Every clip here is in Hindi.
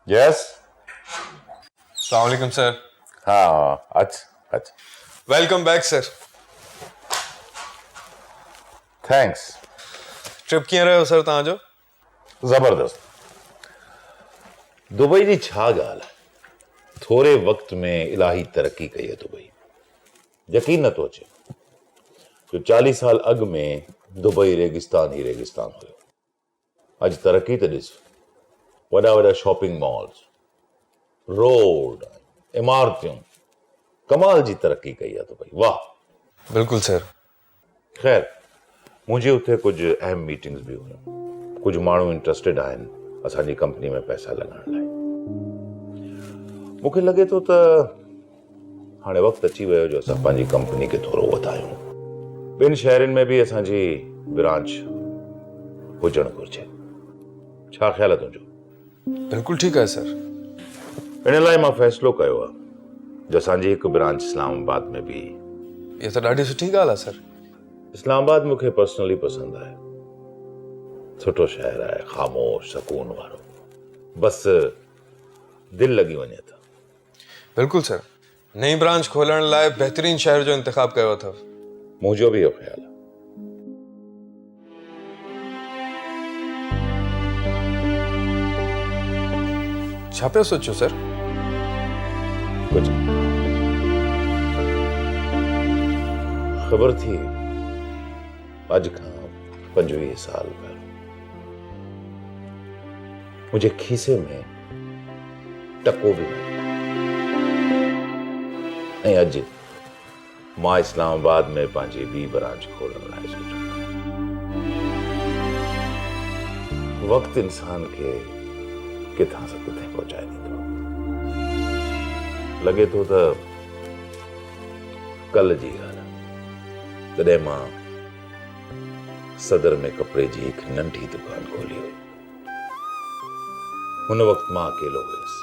यस। अस्सलाम वालेकुम सर। हाँ अच्छा अच्छा, welcome back sir. Thanks. Trip कीअं रहियो सर तव्हांजो? जबरदस्त। दुबई जी छा ॻाल्हि आहे, थोरे वक़्त में इलाही तरक़ी कई आहे दुबई। यकीन नथो अचे जो 40 साल अॻु में दुबई रेगिस्तान ही रेगिस्तान हुयो। अॼु तरक़ी त ॾिस, वॾा वॾा शॉपिंग मॉल्स, रोड, इमारतियूं, कमाल जी तरक़ी कई आहे दुबई। वाह। बिल्कुल सर। ख़ैर, मुंहिंजी उते कुझु अहम मीटिंग्स बि हुयूं। कुझु माण्हू इंटरेस्टेड आहिनि असांजी कंपनी में पैसा लॻाइण लाइ। मूंखे लॻे थो त हाणे वक़्तु अची वियो जो असां पंहिंजी कंपनी खे थोरो वधायूं। ॿिनि शहरनि में बि असांजी ब्रांच हुजणु घुरिजे। छा ख़्यालु आहे तुंहिंजो? बिल्कुल ठीकु आहे सर। इन लाइ मां फ़ैसिलो कयो आहे जो असांजी हिकु ब्रांच इस्लामाबाद में बि। ये त ॾाढी सुठी ॻाल्हि आहे सर। इस्लामाबाद मूंखे पर्सनली पसंदि आहे। सुठो शहर आहे, ख़ामोश, सुकून वारो। बसि दिलि लॻी वञे त। बिल्कुल सर। नई ब्रांच खोलण लाइ बहितरीन शहर जो इंतखाब कयो अथव। मुंहिंजो बि इहो ख़्यालु आहे। छा पियो सोचियो सर? कुझु ख़बर थी, अॼु खां 25 साल पहिरियों मुंहिंजे खीसे में टको बि न। ऐं अॼु मां इस्लामाबाद में पंहिंजी ॿी ब्रांच खोलण लाइ सोचियो। वक़्तु इंसान खे किथां सां किथे पहुचाए ॾींदो। लॻे थो त कल्ह जी ॻाल्हि आहे, तॾहिं मां सदर में कपिड़े जी हिकु नंढी दुकान खोली हुई। हुन वक़्तु मां अकेलो हुयुसि।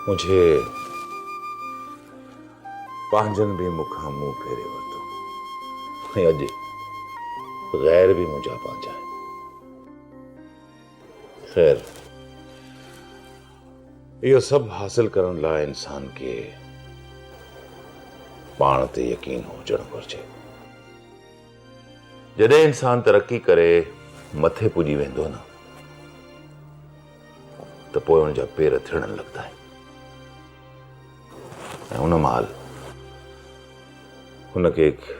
मुझे पंहिंजनि बि मूंखां मुंहुं फेरे वरितो ऐं अॼु ग़ैर बि मुंहिंजा पंहिंजा आहिनि। ख़ैर, इहो सभु हासिल करण लाइ इंसान खे पाण ते यकीन हुजणु घुरिजे। जॾहिं इंसान तरक़ी करे मथे पुॼी वेंदो न, त पोइ हुन जा पेर थिड़न लॻंदा आहिनि। ऐं हुन महिल हुनखे हिकु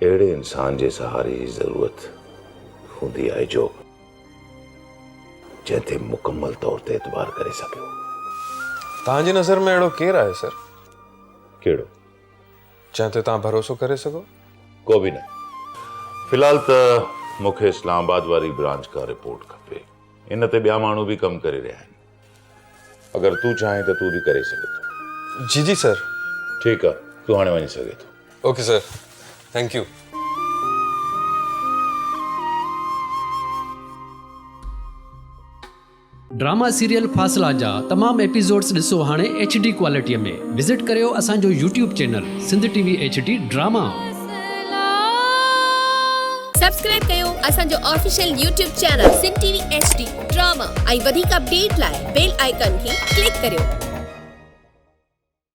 अहिड़े इंसान जे सहारे जी ज़रूरत हूंदी आहे जो जंहिं ते मुकमल तौर ते एतबार करे सघे। तव्हांजी नज़र में अहिड़ो केरु आहे सर? कहिड़ो? जंहिं ते तव्हां भरोसो करे सघो? को बि न। फ़िलहाल त मूंखे इस्लामाबाद वारी ब्रांच खां रिपोर्ट खपे। इन ते ॿिया माण्हू बि कमु करे रहिया आहिनि। अगरि तूं चाहें त तूं बि करे सघे थो। जी जी सर। ठीकु आहे, तूं हाणे वञी सघे थो। Okay sir, thank you. Drama serial Fasila जा तमाम एपिसोड्स ॾिसो हाणे HD क्वालिटीअ में। विज़िट करियो असांजो YouTube channel Sindh TV HD drama. Subscribe कयो असांजो official YouTube channel Sindh TV HD drama ऐं वधीक अपडेट लाइ बेल आइकन खे क्लिक करियो।